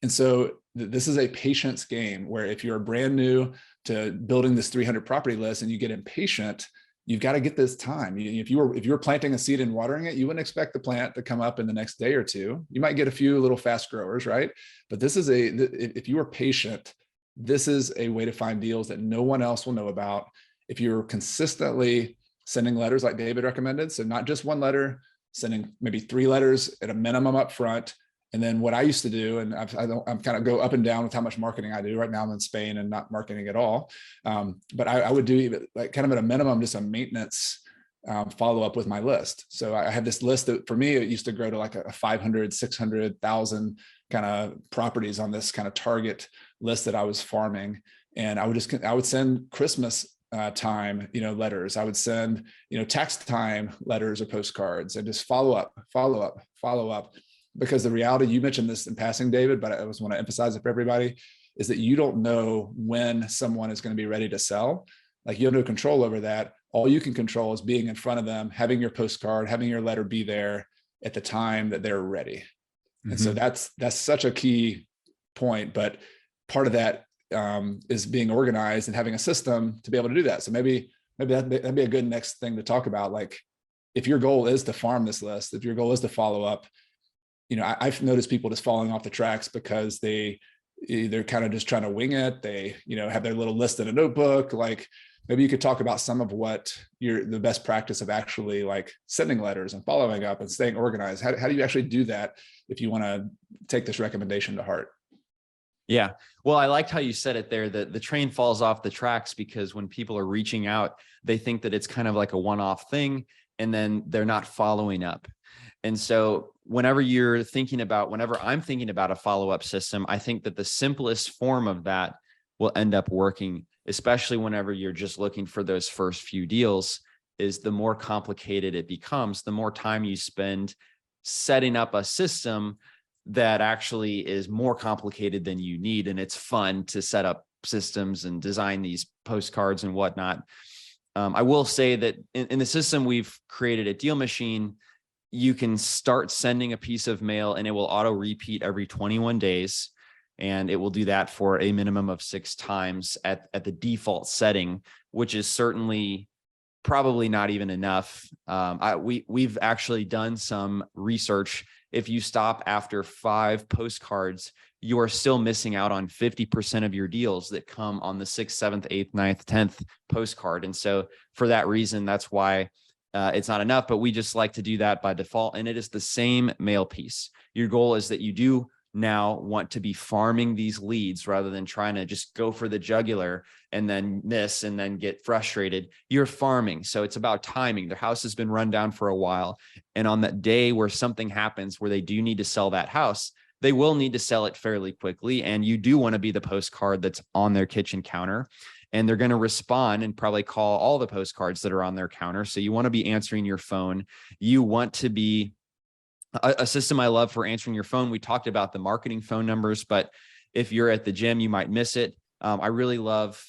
And so this is a patience game, where if you're brand new to building this 300 property list and you get impatient, you've got to get this time. If you're planting a seed and watering it, you wouldn't expect the plant to come up in the next day or two. You might get a few little fast growers, right? But if you are patient, this is a way to find deals that no one else will know about. If you're consistently sending letters like David recommended, so not just one letter, sending maybe 3 letters at a minimum up front, And then what I used to do, and I'm kind of go up and down with how much marketing I do. Right now I'm in Spain and not marketing at all. But I would do even like kind of at a minimum, just a maintenance follow up with my list. So I have this list that for me, it used to grow to like a 500, 600,000 kind of properties on this kind of target list that I was farming. And I would send Christmas time, letters. I would send, tax time letters or postcards, and just follow up. Because the reality, you mentioned this in passing, David, but I just want to emphasize it for everybody, is that you don't know when someone is going to be ready to sell. Like, you have no control over that. All you can control is being in front of them, having your postcard, having your letter be there at the time that they're ready. Mm-hmm. And so that's such a key point. But part of that is being organized and having a system to be able to do that. So maybe that'd be a good next thing to talk about. Like, if your goal is to farm this list, if your goal is to follow up, I've noticed people just falling off the tracks because they're kind of just trying to wing it. They, have their little list in a notebook. Like, maybe you could talk about some of what the best practice of actually like sending letters and following up and staying organized. How do you actually do that if you want to take this recommendation to heart? Yeah. Well, I liked how you said it there, that the train falls off the tracks because when people are reaching out, they think that it's kind of like a one-off thing, and then they're not following up. And so whenever I'm thinking about a follow-up system, I think that the simplest form of that will end up working, especially whenever you're just looking for those first few deals. Is the more complicated it becomes, the more time you spend setting up a system that actually is more complicated than you need. And it's fun to set up systems and design these postcards and whatnot. I will say that in the system we've created at DealMachine, you can start sending a piece of mail and it will auto repeat every 21 days. And it will do that for a minimum of 6 times at the default setting, which is certainly probably not even enough. We've actually done some research. If you stop after 5 postcards, you are still missing out on 50% of your deals that come on the 6th, 7th, 8th, 9th, 10th postcard. And so for that reason, that's why it's not enough, but we just like to do that by default. And it is the same mail piece. Your goal is that you do now want to be farming these leads rather than trying to just go for the jugular and then miss and then get frustrated. You're farming. So it's about timing. Their house has been run down for a while. And on that day where something happens where they do need to sell that house, they will need to sell it fairly quickly. And you do want to be the postcard that's on their kitchen counter. And they're going to respond and probably call all the postcards that are on their counter. So you want to be answering your phone. You want to be a system I love for answering your phone. We talked about the marketing phone numbers, but if you're at the gym, you might miss it. I really love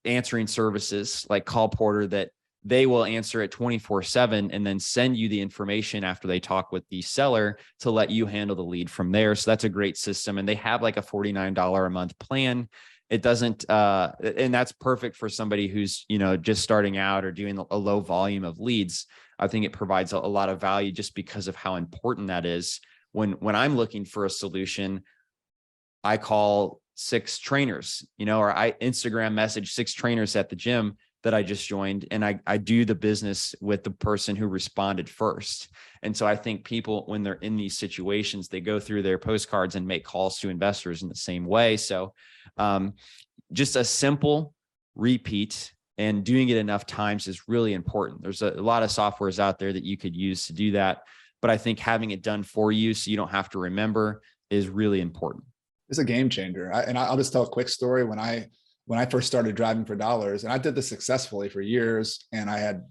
answering services like Call Porter, that they will answer it 24/7 and then send you the information after they talk with the seller to let you handle the lead from there. So that's a great system. And they have like a $49 a month plan. It doesn't, and that's perfect for somebody who's, just starting out or doing a low volume of leads. I think it provides a lot of value just because of how important that is. When I'm looking for a solution, I call 6 trainers, or I Instagram message 6 trainers at the gym that I just joined, and I do the business with the person who responded first. And so I think people, when they're in these situations, they go through their postcards and make calls to investors in the same way. So just a simple repeat and doing it enough times is really important. There's a lot of softwares out there that you could use to do that, but I think having it done for you so you don't have to remember is really important. It's a game changer. I'll just tell a quick story. When I first started driving for dollars, and I did this successfully for years, and I had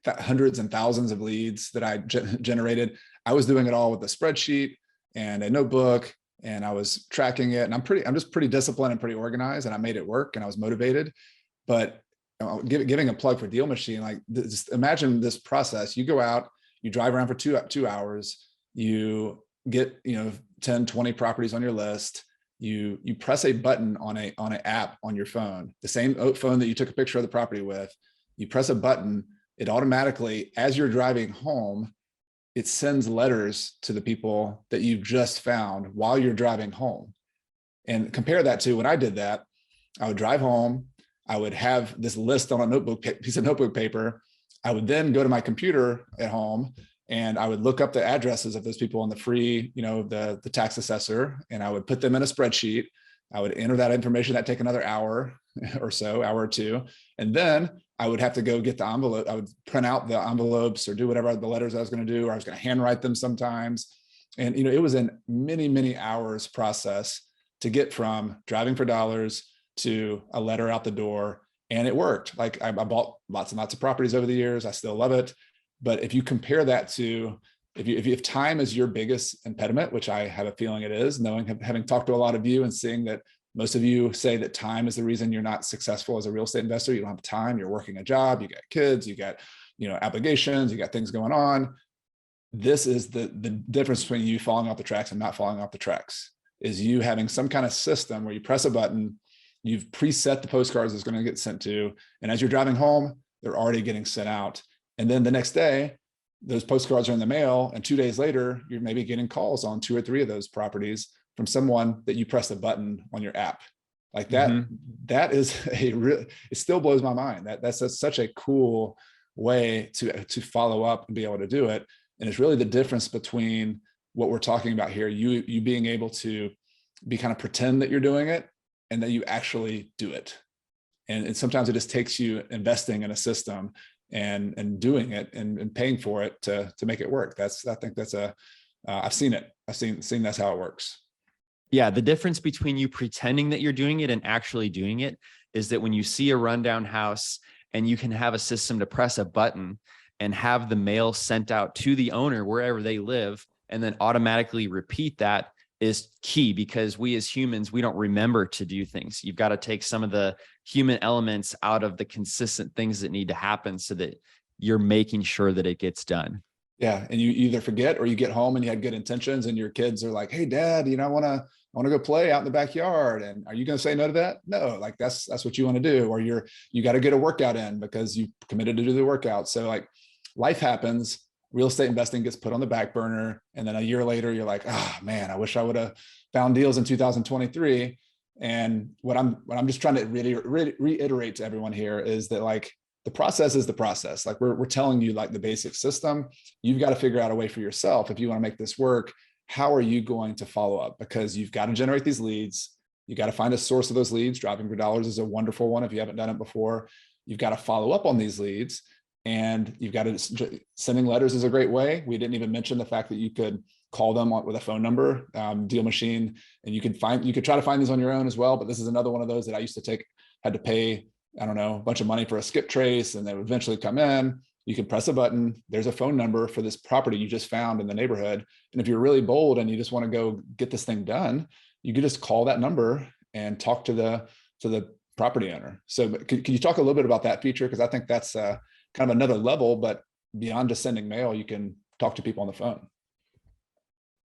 hundreds and thousands of leads that I generated. I was doing it all with a spreadsheet and a notebook, and I was tracking it. And I'm just pretty disciplined and pretty organized, and I made it work, and I was motivated. But giving a plug for DealMachine, like, just imagine this process. You go out, you drive around for two hours, you get 10, 20 properties on your list. You press a button on an app on your phone, the same phone that you took a picture of the property with. You press a button, it automatically, as you're driving home, it sends letters to the people that you've just found while you're driving home. And compare that to when I did that. I would drive home, I would have this list on a piece of notebook paper. I would then go to my computer at home And I would look up the addresses of those people on the free, the tax assessor, and I would put them in a spreadsheet. I would enter that information. That'd take another hour or so, hour or two. And then I would have to go get the envelope. I would print out the envelopes or do whatever the letters I was going to do, or I was going to handwrite them sometimes. And, it was a many, many hours process to get from driving for dollars to a letter out the door. And it worked. Like I bought lots and lots of properties over the years. I still love it. But if you compare that to, if time is your biggest impediment, which I have a feeling it is, having talked to a lot of you and seeing that most of you say that time is the reason you're not successful as a real estate investor. You don't have time, you're working a job, you got kids, you got, obligations, you got things going on. This is the difference between you falling off the tracks and not falling off the tracks, is you having some kind of system where you press a button, you've preset the postcards it's going to get sent to. And as you're driving home, they're already getting sent out. And then the next day, those postcards are in the mail. And 2 days later, you're maybe getting calls on 2 or 3 of those properties from someone that you press a button on your app. Like that, that is it still blows my mind. That's such a cool way to follow up and be able to do it. And it's really the difference between what we're talking about here, you being able to be kind of pretend that you're doing it and that you actually do it. And sometimes it just takes you investing in a system and doing it and paying for it to make it work. I think that's I've seen it. I've seen that's how it works. Yeah. The difference between you pretending that you're doing it and actually doing it is that when you see a rundown house and you can have a system to press a button and have the mail sent out to the owner wherever they live, and then automatically repeat that, is key, because we as humans, we don't remember to do things. You've got to take some of the human elements out of the consistent things that need to happen so that you're making sure that it gets done. Yeah. And you either forget or you get home and you had good intentions and your kids are like, hey, Dad, I want to go play out in the backyard. And are you going to say no to that? No, like that's what you want to do. Or you got to get a workout in because you committed to do the workout. So like life happens, real estate investing gets put on the back burner. And then a year later, you're like, oh man, I wish I would have found deals in 2023. And what I'm just trying to really reiterate to everyone here is that like, the process is the process. Like we're telling you like the basic system. You've got to figure out a way for yourself. If you want to make this work, how are you going to follow up? Because you've got to generate these leads. You got to find a source of those leads. Driving for dollars is a wonderful one if you haven't done it before. You've got to follow up on these leads, and you've got to sending letters is a great way. We didn't even mention the fact that you could call them with a phone number, DealMachine, and you could try to find these on your own as well. But this is another one of those that I used to had to pay, I don't know, a bunch of money for a skip trace, and they would eventually come in. You can press a button. There's a phone number for this property you just found in the neighborhood. And if you're really bold and you just want to go get this thing done, you could just call that number and talk to the property owner. So can you talk a little bit about that feature? Because I think that's kind of another level, but beyond just sending mail, you can talk to people on the phone.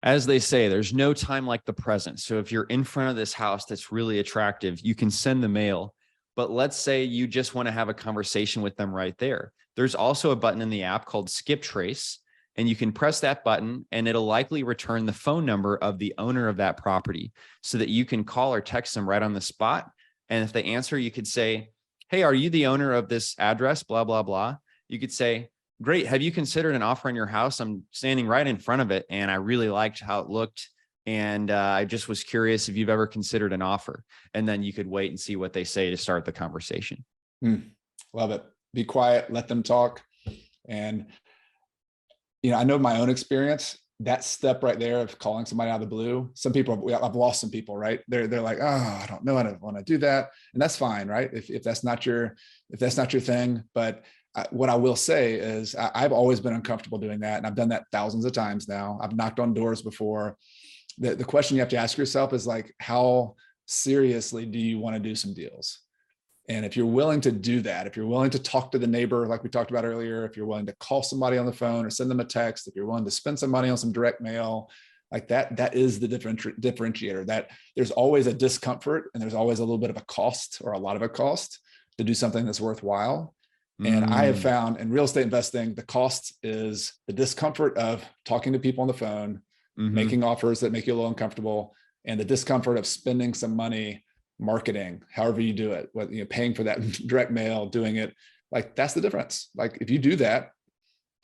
As they say, there's no time like the present. So if you're in front of this house that's really attractive, you can send the mail. But let's say you just want to have a conversation with them right there. There's also a button in the app called Skip Trace, and you can press that button and it'll likely return the phone number of the owner of that property so that you can call or text them right on the spot. And if they answer, you could say, hey, are you the owner of this address? Blah, blah, blah. You could say, great. Have you considered an offer on your house? I'm standing right in front of it and I really liked how it looked. And I just was curious if you've ever considered an offer. And then you could wait and see what they say to start the conversation. Love it. Be quiet, let them talk. And, I know my own experience, that step right there of calling somebody out of the blue. Some people, I've lost some people, right? They're like, oh, I don't know. I don't want to do that. And that's fine, right? If that's not your thing. But what I will say is I've always been uncomfortable doing that. And I've done that thousands of times now. I've knocked on doors before. The question you have to ask yourself is like, how seriously do you want to do some deals? And if you're willing to do that, if you're willing to talk to the neighbor, like we talked about earlier, if you're willing to call somebody on the phone or send them a text, if you're willing to spend some money on some direct mail, like that is the differentiator. That there's always a discomfort and there's always a little bit of a cost or a lot of a cost to do something that's worthwhile. And I have found in real estate investing, the cost is the discomfort of talking to people on the phone, making offers that make you a little uncomfortable, and the discomfort of spending some money marketing, however you do it, paying for that direct mail, doing it, like that's the difference. Like if you do that,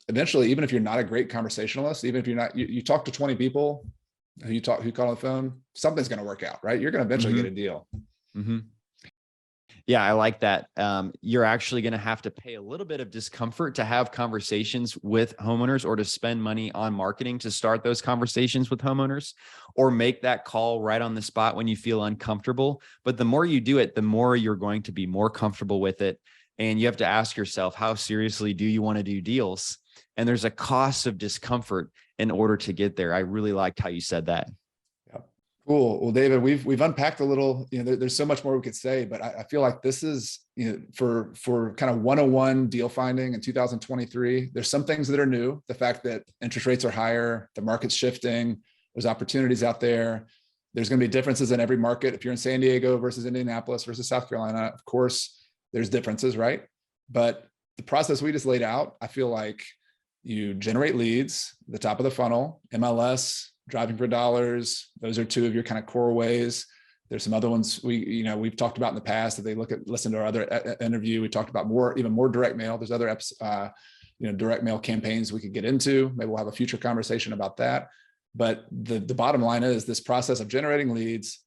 eventually, even if you're not a great conversationalist, even if you're not, you talk to 20 people who call on the phone, something's going to work out, right? You're going to eventually get a deal. Mm-hmm. Yeah, I like that. You're actually going to have to pay a little bit of discomfort to have conversations with homeowners, or to spend money on marketing to start those conversations with homeowners, or make that call right on the spot when you feel uncomfortable. But the more you do it, the more you're going to be more comfortable with it. And you have to ask yourself, how seriously do you want to do deals? And there's a cost of discomfort in order to get there. I really liked how you said that. Cool. Well, David, we've unpacked a little, there's so much more we could say, but I feel like this is, for kind of 101 deal finding in 2023, there's some things that are new. The fact that interest rates are higher, the market's shifting, there's opportunities out there. There's going to be differences in every market. If you're in San Diego versus Indianapolis versus South Carolina, of course, there's differences, right? But the process we just laid out, I feel like you generate leads, the top of the funnel, MLS, driving for dollars. Those are two of your kind of core ways. There's some other ones we've talked about in the past. If they listen to our other interview, we talked about even more direct mail. There's other direct mail campaigns we could get into. Maybe we'll have a future conversation about that. But the bottom line is this process of generating leads,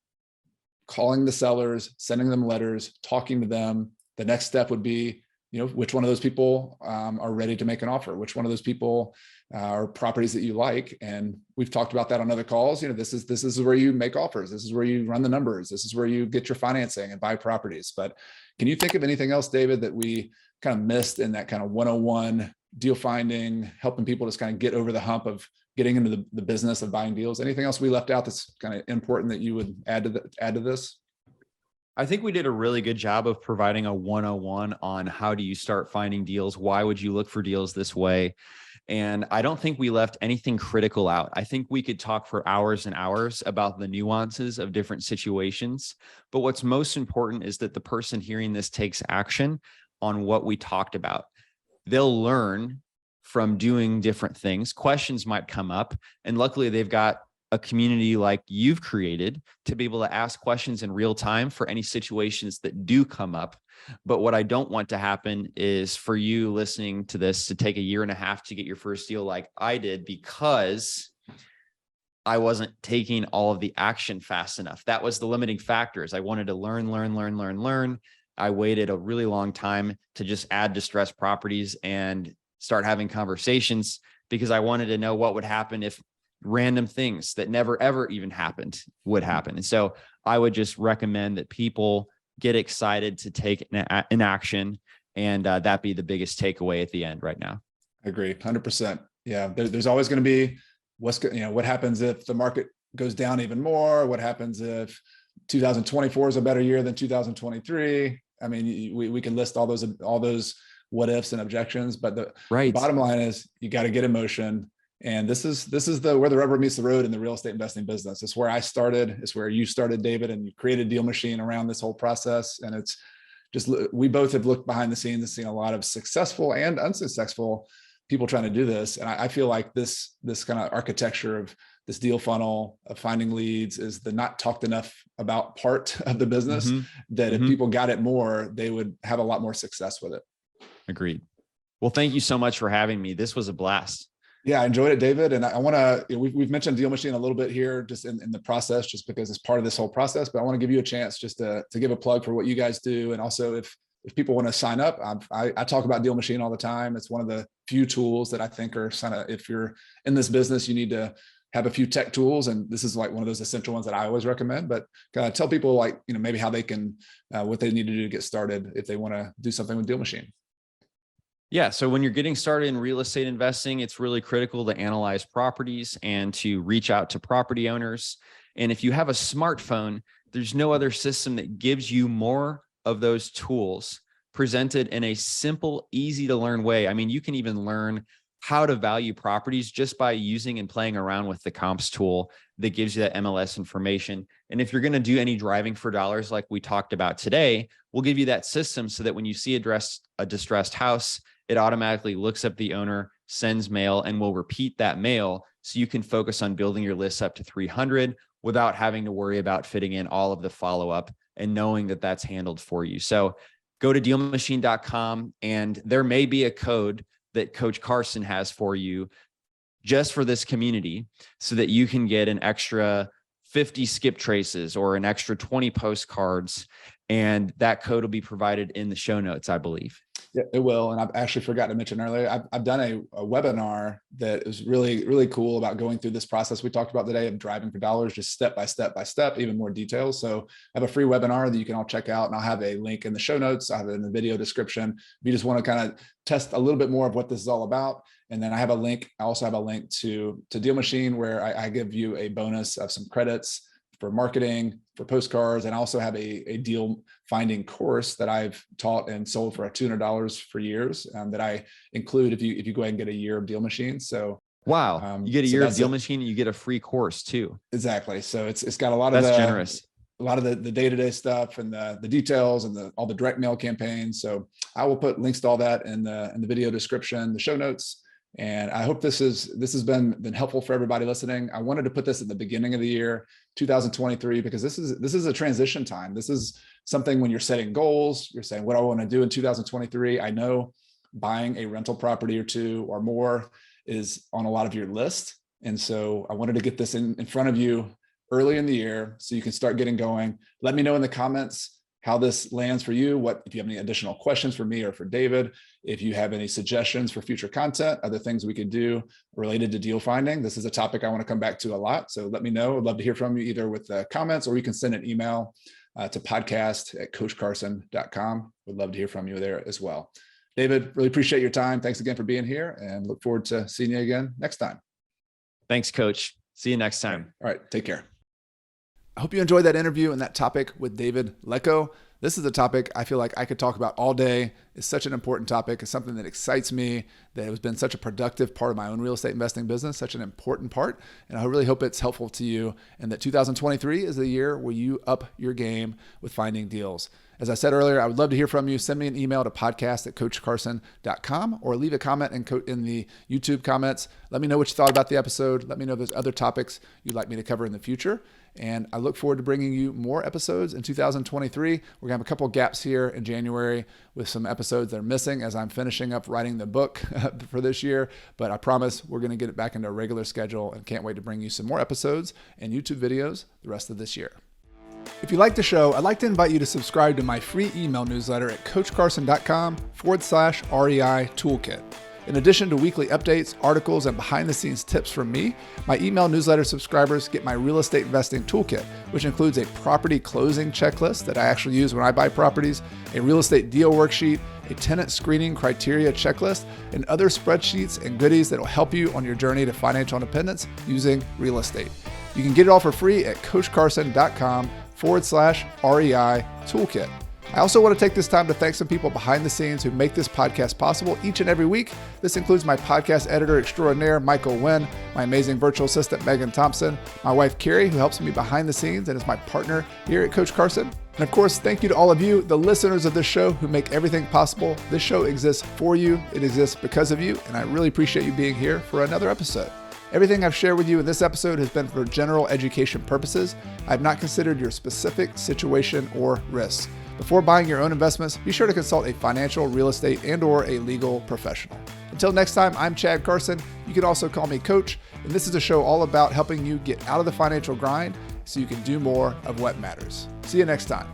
calling the sellers, sending them letters, talking to them. The next step would be, which one of those people are ready to make an offer, which one of those people are properties that you like. And we've talked about that on other calls. This is where you make offers. This is where you run the numbers. This is where you get your financing and buy properties. But can you think of anything else, David, that we kind of missed in that kind of 101 deal finding, helping people just kind of get over the hump of getting into the business of buying deals? Anything else we left out that's kind of important that you would add to this? I think we did a really good job of providing a 101 on how do you start finding deals? Why would you look for deals this way? And I don't think we left anything critical out. I think we could talk for hours and hours about the nuances of different situations. But what's most important is that the person hearing this takes action on what we talked about. They'll learn from doing different things. Questions might come up, and luckily they've got a community like you've created to be able to ask questions in real time for any situations that do come up. But what I don't want to happen is for you listening to this to take a year and a half to get your first deal like I did, because I wasn't taking all of the action fast enough. That was the limiting factors. I wanted to learn. I waited a really long time to just add distressed properties and start having conversations, because I wanted to know what would happen if random things that never, ever even happened would happen. And so I would just recommend that people get excited to take an action, and that be the biggest takeaway at the end right now. I agree 100%. Yeah. There's always going to be what happens if the market goes down even more? What happens if 2024 is a better year than 2023? I mean, we can list all those what ifs and objections, but the bottom line is you got to get in motion. And this is where the rubber meets the road in the real estate investing business. It's where I started. It's where you started, David, and you created DealMachine around this whole process. And it's just, we both have looked behind the scenes and seen a lot of successful and unsuccessful people trying to do this. And I feel like this kind of architecture of this deal funnel of finding leads is the not talked enough about part of the business, that if people got it more, they would have a lot more success with it. Agreed. Well, thank you so much for having me. This was a blast. Yeah, I enjoyed it, David. And I want to, we've mentioned DealMachine a little bit here just in the process, just because it's part of this whole process, but I want to give you a chance just to give a plug for what you guys do. And also if people want to sign up, I talk about DealMachine all the time. It's one of the few tools that I think are if you're in this business, you need to have a few tech tools. And this is like one of those essential ones that I always recommend, but tell people maybe how they can, what they need to do to get started if they want to do something with DealMachine. Yeah. So when you're getting started in real estate investing, it's really critical to analyze properties and to reach out to property owners. And if you have a smartphone, there's no other system that gives you more of those tools presented in a simple, easy to learn way. I mean, you can even learn how to value properties just by using and playing around with the comps tool that gives you that MLS information. And if you're going to do any driving for dollars, like we talked about today, we'll give you that system so that when you see a distressed house, it automatically looks up the owner, sends mail, and will repeat that mail so you can focus on building your list up to 300 without having to worry about fitting in all of the follow-up and knowing that that's handled for you. So go to dealmachine.com, and there may be a code that Coach Carson has for you just for this community so that you can get an extra 50 skip traces or an extra 20 postcards. And that code will be provided in the show notes, I believe. Yeah, it will. And I've actually forgotten to mention earlier, I've done a webinar that is really, really cool about going through this process we talked about today of driving for dollars, just step by step, even more details. So I have a free webinar that you can all check out, and I'll have a link in the show notes. I have it in the video description. If you just want to kind of test a little bit more of what this is all about. And then I have a link. I also have a link to DealMachine, where I give you a bonus of some credits for marketing, for postcards, and I also have a deal finding course that I've taught and sold for $200 for years that I include if you go ahead and get a year of DealMachine. So wow, you get a year of DealMachine and you get a free course too. Exactly. So it's got a lot of generous. A lot of the day-to-day stuff and the details and all the direct mail campaigns. So I will put links to all that in the video description, the show notes. And I hope this has been helpful for everybody listening. I wanted to put this at the beginning of the year, 2023, because this is a transition time. This is something when you're setting goals, you're saying, what do I want to do in 2023? I know buying a rental property or two or more is on a lot of your list. And so I wanted to get this in front of you early in the year so you can start getting going. Let me know in the comments how this lands for you. If you have any additional questions for me or for David, if you have any suggestions for future content, other things we could do related to deal finding. This is a topic I want to come back to a lot. So let me know. I'd love to hear from you either with comments, or you can send an email to podcast@coachcarson.com. Would love to hear from you there as well. David, really appreciate your time. Thanks again for being here, and look forward to seeing you again next time. Thanks, Coach. See you next time. All right. Take care. I hope you enjoyed that interview and that topic with David Lecko. This is a topic I feel like I could talk about all day. It's such an important topic. It's something that excites me, that has been such a productive part of my own real estate investing business, such an important part. And I really hope it's helpful to you, and that 2023 is the year where you up your game with finding deals. As I said earlier, I would love to hear from you. Send me an email to podcast@coachcarson.com, or leave a comment in the YouTube comments. Let me know what you thought about the episode. Let me know if there's other topics you'd like me to cover in the future. And I look forward to bringing you more episodes in 2023. We're going to have a couple of gaps here in January with some episodes that are missing as I'm finishing up writing the book for this year. But I promise we're going to get it back into a regular schedule, and can't wait to bring you some more episodes and YouTube videos the rest of this year. If you like the show, I'd like to invite you to subscribe to my free email newsletter at coachcarson.com/REI Toolkit. In addition to weekly updates, articles, and behind-the-scenes tips from me, my email newsletter subscribers get my real estate investing toolkit, which includes a property closing checklist that I actually use when I buy properties, a real estate deal worksheet, a tenant screening criteria checklist, and other spreadsheets and goodies that will help you on your journey to financial independence using real estate. You can get it all for free at coachcarson.com/REI Toolkit. I also want to take this time to thank some people behind the scenes who make this podcast possible each and every week. This includes my podcast editor extraordinaire, Michael Wynn, my amazing virtual assistant, Megan Thompson, my wife, Carrie, who helps me behind the scenes and is my partner here at Coach Carson. And of course, thank you to all of you, the listeners of this show, who make everything possible. This show exists for you. It exists because of you. And I really appreciate you being here for another episode. Everything I've shared with you in this episode has been for general education purposes. I have not considered your specific situation or risks. Before buying your own investments, be sure to consult a financial, real estate, and/or a legal professional. Until next time, I'm Chad Carson. You can also call me Coach, and this is a show all about helping you get out of the financial grind so you can do more of what matters. See you next time.